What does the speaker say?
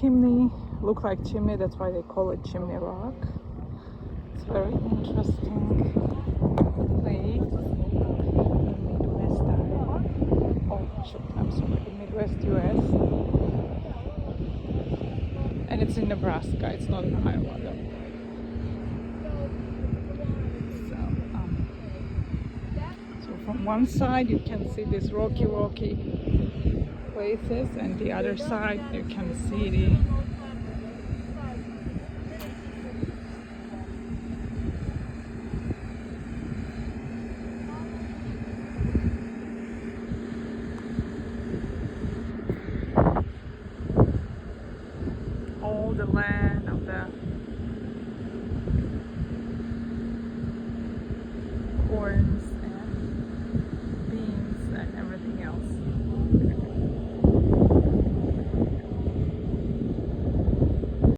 chimney, look like chimney, that's why they call it Chimney Rock. It's very interesting place in Midwest Iowa. Oh shoot, I'm sorry, in Midwest US. And it's in Nebraska, it's not in Iowa though. So from one side you can see these rocky places, and the other side you can see the all the land of the corn